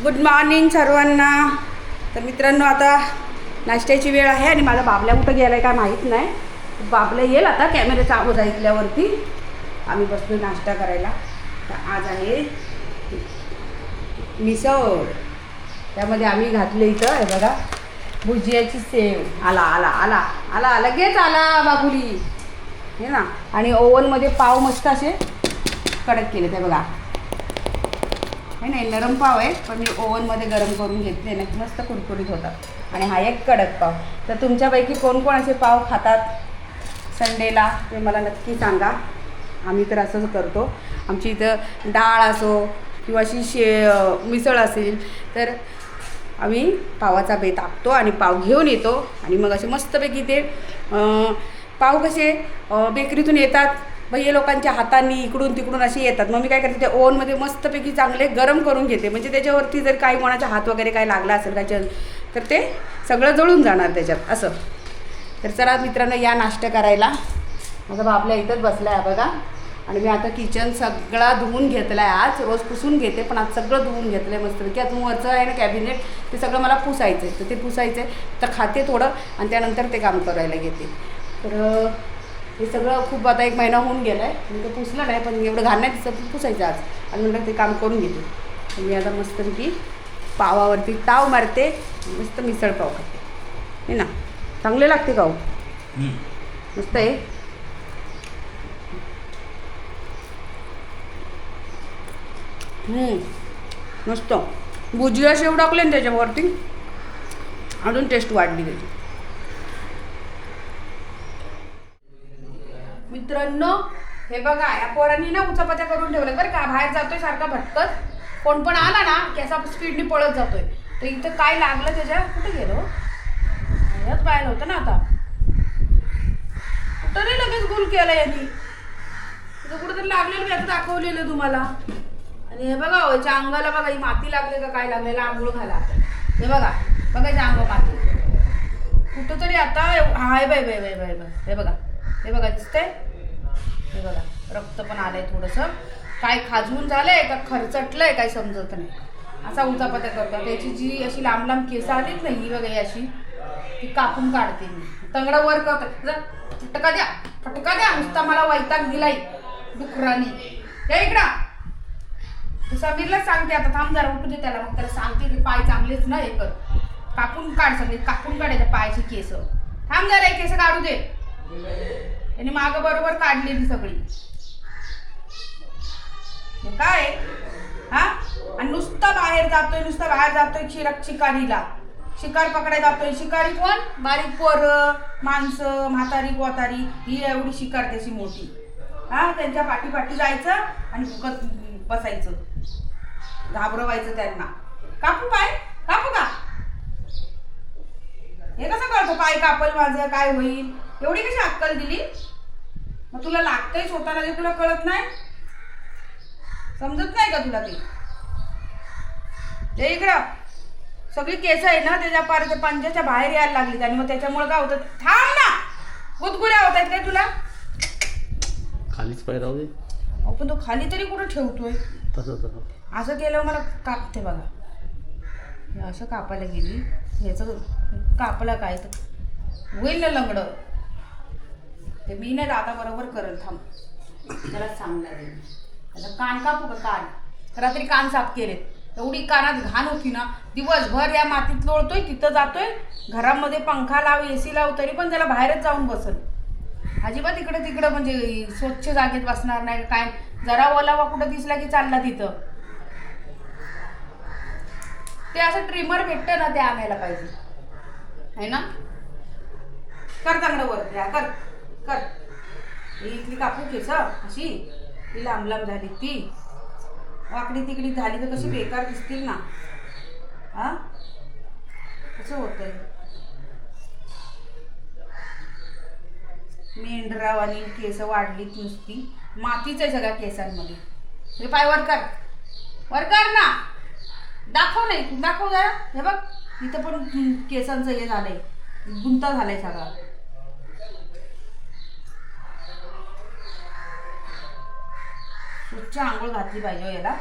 Good morning सर्वांना. तर मित्रांनो, आता नाश्त्याची वेळ आहे आणि माझा बाबल्या कुठं गेला आहे काय माहीत नाही. बाबल्या येईल आता कॅमेऱ्याचा आवाज ऐकल्यावरती. आम्ही बसलो नाश्ता करायला. तर आज आहे मिसळ. त्यामध्ये आम्ही घातले इथं हे बघा भुजियाची सेव. आला आला आला आला लगेच आला बाबुली हे ना. आणि ओव्हनमध्ये पाव मस्त असे कडक केले ते बघा. हे नाही नरम पाव आहे पण मी ओव्हनमध्ये गरम करून घेतले ना मस्त कुरकुरीत होतात. आणि हा एक कडक पाव. तर तुमच्यापैकी कोण कोण असे पाव खातात संडेला ते मला नक्की सांगा. आम्ही तर असंच करतो. आमची इथं डाळ असो किंवा अशी मिसळ असेल तर आम्ही पावाचा बेत आखतो आणि पाव घेऊन येतो. आणि मग असे मस्तपैकी ते पाव कसे बेकरीतून येतात भैया लोकांच्या हातांनी इकडून तिकडून असे येतात. मग मी काय करते ते ओव्हनमध्ये मस्तपैकी चांगले गरम करून घेते. म्हणजे त्याच्यावरती जर काही कोणाचा हात वगैरे काय लागला असेल काय तर ते सगळं जळून जाणार त्याच्यात असं. तर चला मित्रांनो या नाश्ता करायला. माझा बाबल्या इथंच बसला आहे बघा. आणि मी आता किचन सगळा धुवून घेतला आहे. आज रोज पुसून घेते पण आज सगळं धुवून घेतलं आहे मस्तपैकी. अजून वरचं आहे ना कॅबिनेट ते सगळं मला पुसायचं आहे. तर ते पुसायचं आहे तर खाते थोडं आणि त्यानंतर ते काम करायला घेते. तर हे सगळं खूप आता 1 महिना होऊन गेला आहे. मी तर पुसलं नाही पण एवढं घाण नाही दिसत पुसायचं आज. आणि नंतर ते काम करून घेते. तर मी आता मस्तपैकी पावावरती ताव मारते. मस्त मिसळ पाव खाते हे ना. चांगले लागते का हो? मस्त आहे. मस्त भुजिया शेव टाकले ना त्याच्यावरती अजून टेस्ट वाढली त्याची. मित्रांनो हे बघा या पोरांनी ना उचापत्या करून ठेवल्या बरं का. बाहेर जातोय सारखा भटकत. कोण पण आला ना की असा स्पीडने पळत जातोय. तर इथं काय लागलं त्याच्या कुठे गेलो याच पाहिलं होतं ना. आता तरी लगेच गुल केलं यांनी. तिथं कुठेतरी लागलेलं मी आता दाखवलेलं तुम्हाला. आणि हे बघा याच्या अंगाला बघा ही माती लागले का काय लागलेलं आंघोळ घाला. हे बघा बघायच्या अंग माती कुठं तरी आता hi bye bye bye bye bye. हे बघा हे बघा दिसतंय. हे बघा रक्त पण आलंय थोडंसं. काय खाजवून झालंय का खरचटलंय काय समजत नाही. असा उचापत्या करतात. त्याची जी अशी लांब लांब केस आलीत ना ही बघा ही अशी ती कापून काढते मी. तंगडा वर करतात फटका द्या फटका द्या नुसता मला वैताग दिलाय डुकरानी. या इकडं समीरला सांगते आता थांब जरा उठू दे त्याला. मग त्याला सांगते की पाय चांगलेच ना हे कर कापून काढ सगळे कापून काढायच्या पायाची केस. थांब जरा हे केस काढू दे. त्यांनी मागं बरोबर काढलेली सगळी. काय हा आणि नुसता बाहेर जातोय शिकारीला. शिकार पकडायला जातोय. शिकारी कोण? बारीक पोरं माणसं म्हातारी कोतारी ही एवढी शिकार त्याची मोठी. हा त्यांच्या पाठी जायचं आणि फुकत बसायचं घाबरवायचं त्यांना. कापू पाय कापू का? हे कसं कळतं पाय कापल माझं काय होईल? एवढी कशी अक्कल दिली? मग तुला लागतंय स्वतःला जे तुला कळत नाही समजत नाही का तुला ते इकडं सगळी केस आहे ना त्याच्या पार पंजाच्या बाहेर यायला लागली. आणि मग त्याच्यामुळे काय होतं थांब ना गुदगुल्या होत आहेत काय तुला? खालीच पाय राहू दे. पण तो खाली तरी कुठं ठेवतोय? असं केलं मला कापते बघा. असं कापायला गेली ह्याचं कापला काय तर होईल ना लंगडं. ते मी नाही दादा बरोबर करल थांब त्याला सांगणार आहे. त्याचा कान कापू का? कान रात्री कान साफ केलेत. एवढी कानात घाण होती ना. दिवसभर या मातीत लोळतोय तिथं जातोय. घरामध्ये पंखा लाव AC लाव तरी पण त्याला बाहेरच जाऊन बसल. अजिबात इकडं तिकडं म्हणजे स्वच्छ जागेत बसणार नाही काय. जरा ओलावा कुठं दिसला की चालला तिथं. ते असं ट्रिमर भेटतं ना ते आणायला पाहिजे है ना. कर चांगलं वर कर कर. ही इथली कापू केस अशी ती लांब लांब झाली ती वाकडी तिकडी झाली तर कशी बेकार दिसतील ना. हा कसं होतंय मेंढराव आणि केस वाढलीत नुसती. मातीच आहे सगळ्या केसांमध्ये. हे पाय वर कर ना. दाखव नाही दाखव जरा. हे बघ इथं पण केसांचं हे झालंय गुंता झालाय सगळा. स्वच्छ आंघोळ घातली पाहिजे याला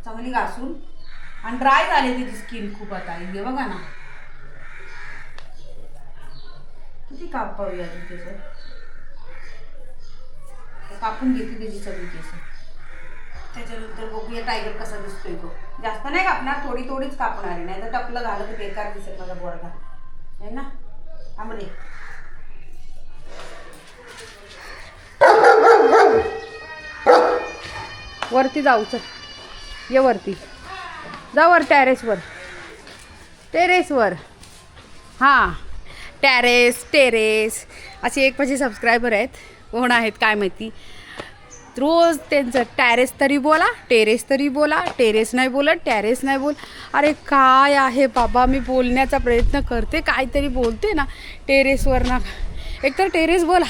चांगली घासून. आणि ड्राय झाली तिची स्किन खूप आता. हे बघा ना किती कापावी आधी केस. कापून घेते त्याची सगळी केस. त्याच्यानंतर बघूया टायगर कसा दिसतोय तो. जास्त नाही कापणार, थोडी थोडीच कापणार आहे, नाही तर टपलं झालं तर बेकार दिसत माझा बोरगा आहे ना. आंबले वरती जाऊचं. ये वरती जा, वर टेरेसवर. हां टेरेस असे एक माझे सबस्क्रायबर आहेत. कोण आहेत काय माहिती. रोज त्यांचं टेरेस तरी बोला, टेरेस नाही बोलत, टेरेस नाही बोल. अरे काय आहे बाबा, मी बोलण्याचा प्रयत्न करते, काहीतरी बोलते ना. टेरेसवर ना, एकतर टेरेस बोला,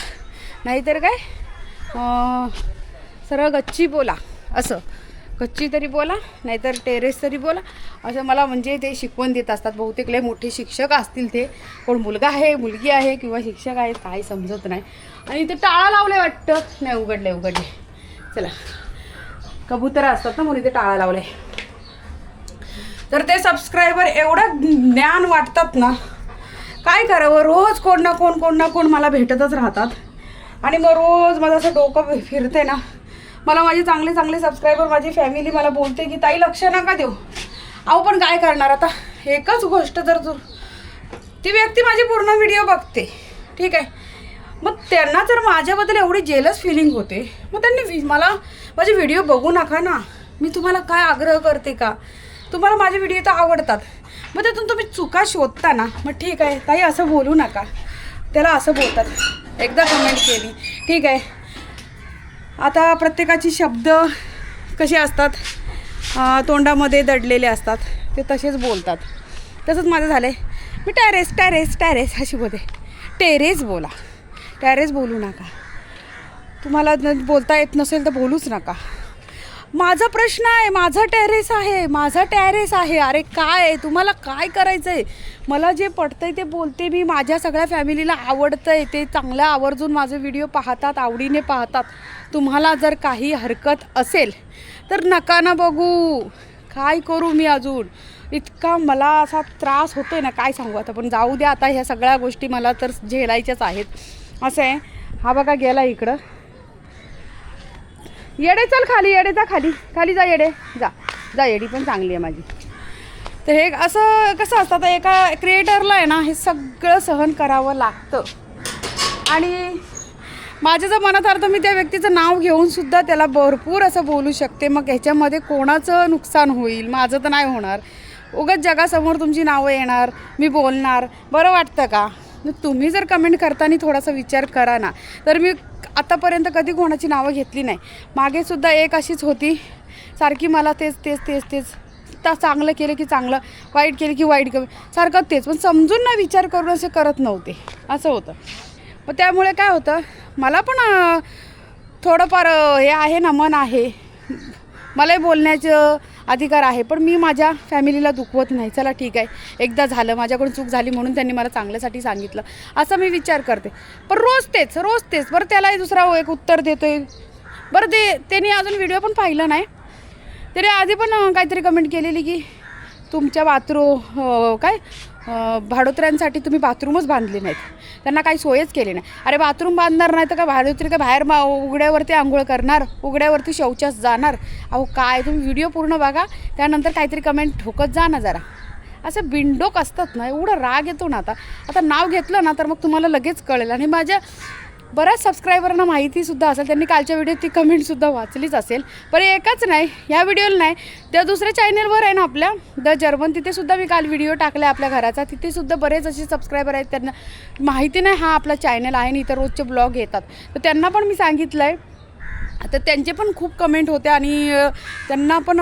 नाहीतर काय सरळ गच्ची बोला. असं गच्ची तरी बोला, नाहीतर टेरेस तरी बोला, असं मला म्हणजे ते शिकवण देत असतात. बहुतेक लय मोठे शिक्षक असतील ते. कोण मुलगा आहे, मुलगी आहे किंवा शिक्षक आहेत, काही समजत नाही. आणि इथे टाळा लावले वाटतं. नाही, उघडले. चला, कबूतर असतात ना म्हणून इथे टाळा लावले. तर ते सबस्क्रायबर एवढं ज्ञान वाटतात ना, काय करावं. रोज कोण ना कोण मला भेटतच राहतात. आणि मग रोज माझं असं डोकं फिरते ना. मला माझे चांगले सबस्क्रायबर, माझी फॅमिली मला बोलते की ताई लक्ष नका देऊ. अहो पण काय करणार आता. एकच गोष्ट, जर ती व्यक्ती माझी पूर्ण व्हिडिओ बघते, ठीक आहे, मग त्यांना जर माझ्याबद्दल एवढी जेलस फिलिंग होते, मग त्यांनी मला माझे व्हिडिओ बघू नका ना. मी तुम्हाला काय आग्रह करते का, तुम्हाला माझे व्हिडिओ तर आवडतात, मग त्यातून तुम्ही चुका शोधता ना, मग ठीक आहे ताई असं बोलू नका. त्याला असं बोलतात. एकदा कमेंट केली, ठीक आहे. आता प्रत्येकाची शब्द कसे असतात, तोंडामध्ये दडलेले असतात, ते तसेच बोलतात. तसंच माझं झालं आहे. मी टेरेस अशी बोलते. टेरेस बोला, टेरेस बोलू नका. तुम्हाला बोलता येत नसेल तर बोलूच नका. माझा प्रश्न आहे, माझा टेरेस आहे. अरे काय तुम्हाला काय करायचं आहे. मला जे पटतं आहे ते बोलते मी. माझ्या सगळ्या फॅमिलीला आवडतं आहे, ते चांगलं आवर्जून माझे व्हिडिओ पाहतात, आवडीने पाहतात. तुम्हाला जर काही हरकत असेल तर नका ना बघू. काय करू मी अजून. इतका मला असा त्रास होतो आहे ना, काय सांगू आता. पण जाऊ द्या आता, ह्या सगळ्या गोष्टी मला तर झेलायच्याच आहेत. असं आहे. हा बघा गेला इकडं. येडे चल खाली, येडे जा खाली जा, येडे जा येडी पण चांगली आहे माझी. तर हे असं कसं असतं, आता एका क्रिएटरला आहे ना हे सगळं सहन करावं लागतं. आणि माझ्या जर मनात आलं तर मी त्या व्यक्तीचं नाव घेऊन सुद्धा त्याला भरपूर असं बोलू शकते. मग ह्याच्यामध्ये कोणाचं नुकसान होईल, माझं तर नाही होणार. उगाच जगासमोर तुमची नावं येणार, मी बोलणार, बरं वाटतं का. तुम्ही जर कमेंट करताना थोडासा विचार करा ना. तर मी आतापर्यंत कधी कोणाची नावं घेतली नाही. मागेसुद्धा एक अशीच होती, सारखी मला तेच चांगलं केलं की चांगलं, वाईट केलं की वाईट सारखं तेच. पण समजून ना विचार करून असे करत नव्हते, असं होतं. मग त्यामुळे काय होतं, मला पण थोडंफार हे आहे ना, मन आहे, मलाही बोलण्याचं अधिकार आहे. पण मी माझ्या फॅमिलीला दुखवत नाही. चला ठीक आहे, एकदा झालं, माझ्याकडून चूक झाली म्हणून त्यांनी मला चांगल्यासाठी सांगितलं, असं मी विचार करते. पण रोज तेच बरं. त्यालाही दुसरा एक उत्तर देतोय. बरं त्यांनी अजून व्हिडिओ पण पाहिला नाही. त्याने आधी पण काहीतरी कमेंट केलेली की तुमच्या भाडोत्र्यांसाठी तुम्ही बाथरूमच बांधले नाहीत, त्यांना काही सोयच केली नाही. अरे बाथरूम बांधणार नाही तर काय भाडोत्री काय बाहेर उघड्यावरती आंघोळ करणार, उघड्यावरती शौचास जाणार. अहो काय, तुम्ही व्हिडिओ पूर्ण बघा, त्यानंतर काहीतरी कमेंट ठोकत जा ना जरा. असं बिनडोक असतात ना, एवढं राग येतो ना. आता नाव घेतलं ना तर मग तुम्हाला लगेच कळेल. आणि माझ्या बऱ्याच सबस्क्रायबरांना माहितीसुद्धा असेल, त्यांनी कालच्या व्हिडिओत ती कमेंटसुद्धा वाचलीच असेल. पण एकच नाही, ह्या व्हिडिओला नाही, त्या दुसऱ्या चॅनलवर आहे ना आपल्या द जर्मन, तिथेसुद्धा मी काल व्हिडिओ टाकला आपल्या घराचा. तिथेसुद्धा बरेच असे सबस्क्रायबर आहेत, त्यांना माहिती नाही हा आपला चॅनल आहे आणि इतर रोजचे ब्लॉग येतात. तर त्यांना पण मी सांगितलं आहे. आता त्यांचे पण खूप कमेंट होते आणि त्यांना पण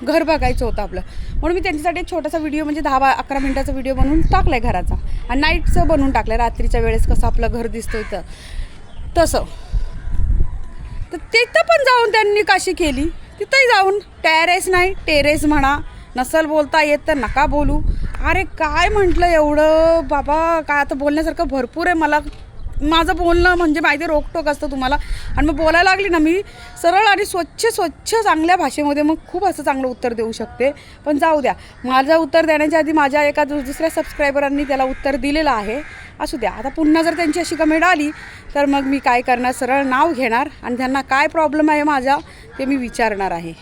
घर बघायचं होतं आपलं, म्हणून मी त्यांच्यासाठी एक छोटासा व्हिडिओ म्हणजे 10-11 मिनटाचा व्हिडिओ बनवून टाकला आहे घराचा. आणि नाईटचं बनवून टाकलं आहे, रात्रीच्या वेळेस कसं आपलं घर दिसतं तर तसं. तर तिथं पण जाऊन त्यांनी काशी केली, तिथंही जाऊन टेरेस नाही टेरेस म्हणा. नसल बोलता येत तर नका बोलू. अरे काय म्हटलं एवढं बाबा, काय आता बोलण्यासारखं भरपूर आहे. मला माझं बोलणं म्हणजे माहिती रोकटोक असतं तुम्हाला, आणि मग बोलायला लागली ना मी सरळ आणि स्वच्छ चांगल्या भाषेमध्ये, मग खूप असं चांगलं उत्तर देऊ शकते. पण जाऊ द्या, माझं उत्तर देण्याच्या आधी माझ्या एका दुसऱ्या सबस्क्रायबरांनी त्याला उत्तर दिलेलं आहे. असू द्या, आता पुन्हा जर त्यांची अशी कमेंट आली तर मग मी काय करणार, सरळ नाव घेणार आणि त्यांना काय प्रॉब्लेम आहे माझा ते मी विचारणार आहे.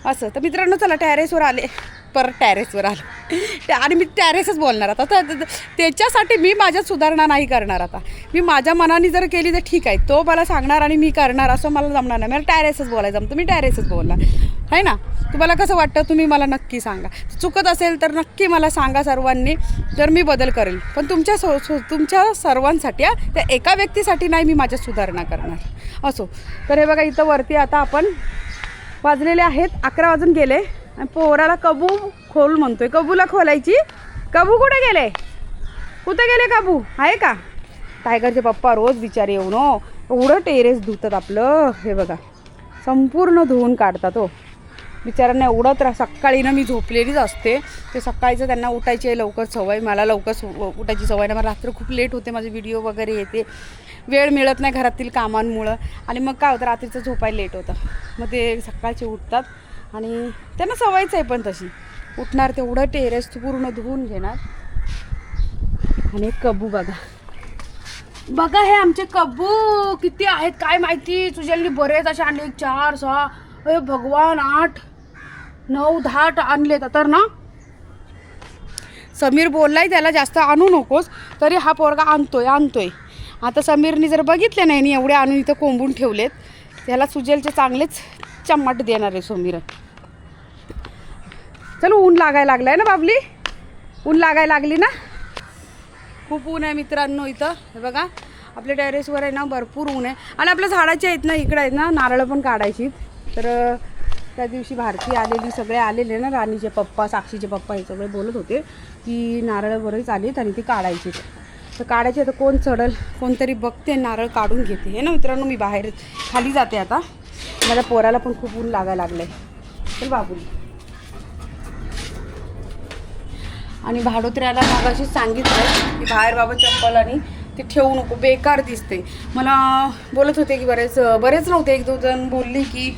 असं तर मित्रांनो, चला टेरेसवर आले, परत टेरेसवर आलं आणि मी टेरेसच बोलणार आता. तर त्याच्यासाठी मी माझ्यात सुधारणा नाही करणार. आता मी माझ्या मनाने जर केली तर ठीक आहे, तो मला सांगणार आणि मी करणार असं मला जमणार नाही. मला टेरेसच बोलायचं जमतं, मी टेरेसच बोलणार आहे ना. तुम्हाला कसं वाटतं तुम्ही मला नक्की सांगा. चुकत असेल तर नक्की मला सांगा सर्वांनी, तर मी बदल करेल. पण तुमच्या सर्वांसाठी, त्या एका व्यक्तीसाठी नाही मी माझ्यात सुधारणा करणार. असो, तर हे बघा इथं वरती आता आपण वाजलेले आहेत 11 वाजून गेले आणि पोराला कबू खोल म्हणतोय. कबूला खोलायची. कबू कुठे गेले, कुठे गेले कबू, आहे का? टायगरचे पप्पा रोज बिचारे येऊन एवढं टेरेस धुतात आपलं. हे बघा संपूर्ण धुवून काढतात हो बिचारांना. एवढं त्रास. सकाळी ना मी झोपलेलीच असते, ते सकाळीचं त्यांना उठायची लवकर सवय, मला लवकर उठायची सवय नाही. मला रात्र खूप लेट होते, माझे व्हिडिओ वगैरे येते, वेळ मिळत नाही घरातील कामांमुळं, आणि मग काय होतं रात्रीचं झोपायला लेट होतं. मग ते सकाळचे उठतात आणि त्यांना सवयच आहे पण तशी. उठणार तेवढं टेरेस पूर्ण धुवून घेणार. आणि कबू बघा बघा, हे आमचे कबू किती आहेत काय माहिती. तुझ्यानी बरेच असे आणले, 4, 6, अरे भगवान, 8, 9, 10 आणले तर ना. समीर बोललाय त्याला जास्त आणू नकोस, तरी हा पोरगा आणतोय. आता समीरनी जर बघितले नाही एवढे आणून इथं कोंबून ठेवलेत, त्याला सुजेलचे चांगलेच चम्मट देणार आहे समीर. चलो, ऊन लागायला लागलाय ना बाबली, ऊन लागायला लागली ना, खूप ऊन आहे मित्रांनो इथं. हे बघा आपल्या टेरेसवर आहे ना भरपूर ऊन आहे. आणि आपल्या झाडाच्या आहेत ना इकडे आहेत ना नारळ पण काढायची. तर त्या दिवशी भारती आलेली, सगळे आलेले ना, राणीचे पप्पा, साक्षीचे पप्पा, हे सगळे बोलत होते की नारळ बरेच आलेत आणि ते काढायचे. तर काढायचे तर कोण चढल, कोणतरी बघते नारळ काढून घेते. हे ना मित्रांनो, मी बाहेर खाली जाते आता, माझ्या पोराला पण खूप ऊन लागायला लागलं आहे. चल बाबूली. आणि भाडोत्र्याला मगाशीच सांगितलं की बाहेर बाबा चप्पल आणि ते ठेवू नको, बेकार दिसते. मला बोलत होते की बरेच नव्हते, 1-2 जण बोलले की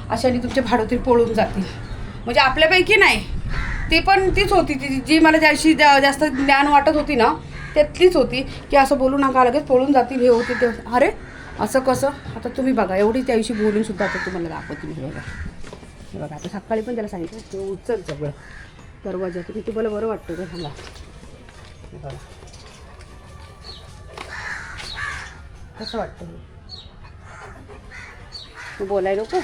अशाने तुमचे भाडोत्री पळून जातील. म्हणजे आपल्यापैकी नाही, ती पण तीच होती जी मला ज्याशी जास्त ज्ञान वाटत होती ना, त्यातलीच होती की असं बोलू नका लगेच पळून जातील, हे होते ते. अरे असं कसं. आता तुम्ही बघा, एवढी त्याविषयी बोलून सुद्धा आता तुम्हाला दाखवते मी. हे बघा आता सकाळी पण त्याला सांगितलं ते उचल सगळं दरवाजा, तुम्ही तुम्हाला बरं वाटतं का सांगा. हे बघा कसं वाटतं हे बोलायला नको,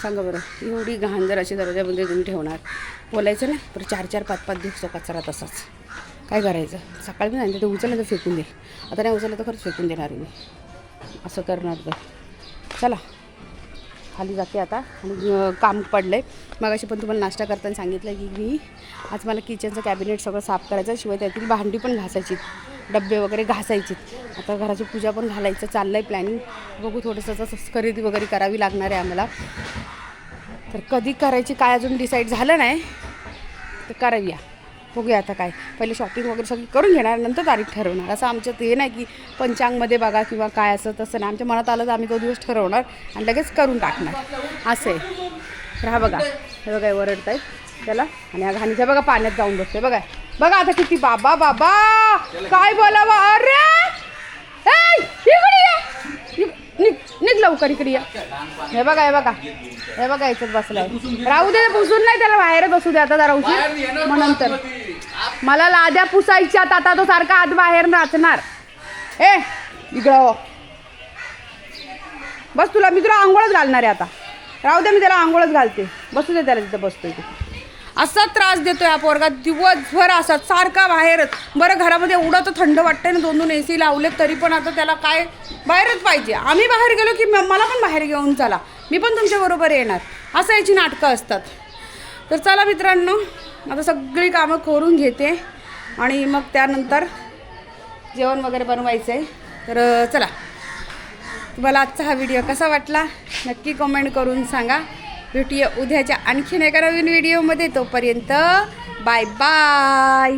सांगा बरं. एवढी घाण जर अशी दरवाजामध्ये तुम्ही ठेवणार, बोलायचं नाही तर 4-4, 5-5 दिवस कचरा तसाच. काय करायचं. सकाळी पण सांगितलं ते उचललं तर फेकून देईल. आता नाही उचललं तर खरंच फेकून देणार मी, असं करणार तर. चला खाली जाते आता, आणि काम पडलं आहे. मग अशी पण तुम्हाला नाश्ता करताना सांगितलं की मी आज मला किचनचं कॅबिनेट सगळं साफ करायचं, शिवाय त्यातील भांडी पण घासायची, डब्बे वगैरे घासायचे. आता घराची पूजा पण घालायचं चाललं आहे प्लॅनिंग. बघू थोडंसं खरेदी वगैरे करावी लागणार आहे आम्हाला. तर कधी करायची काय अजून डिसाईड झालं नाही, तर करावी. बघूया आता काय, पहिले शॉपिंग वगैरे सगळी करून घेणार, नंतर तारीख ठरवणार. असं आमचं ते नाही की पंचांगमध्ये बघा किंवा काय असं तसं नाही. आमच्या मनात आलं तर आम्ही तो दिवस ठरवणार आणि लगेच करून टाकणार, असं आहे. तर हा बघा, हे बघा वरडत आहेत त्याला, आणि हा घाणीच्या बघा पाण्यात जाऊन बसते. बघा बघा आता किती, बाबा बाबा काय बोलावं. अरे निघ लवकर इकडे या. हे बघा याच्यात बसलाय. राहू दे, पुसून नाही त्याला, बाहेर बसू दे आता जरा उशीर, मग नंतर. मला लाद्या पुसायच्यात आता, तो सारखा आत बाहेर नाचणार. इकडं बस, मी तुला आंघोळच घालणार आहे आता. राहू दे, मी त्याला आंघोळच घालते, बसू दे त्याला, तिथं बसतोय ते. असा त्रास देतोय हा पोरगा दिवसभर, असा सारखा बाहेरच. बरं घरामध्ये एवढं तर थंड वाटतंय ना, 2 AC लावलेत तरी पण आता त्याला काय बाहेरच पाहिजे. आम्ही बाहेर गेलो की मला पण बाहेर घेऊन चला, मी पण तुमच्याबरोबर येणार, असं याची नाटकं असतात. तर चला मित्रांनो, आता सगळी कामं करून घेते आणि मग त्यानंतर जेवण वगैरे बनवायचं आहे. तर चला, तुम्हाला आजचा हा व्हिडिओ कसा वाटला नक्की कमेंट करून सांगा. भेटूया उद्याच्या आणखीन एका नवीन व्हिडिओमध्ये. तोपर्यंत बाय बाय.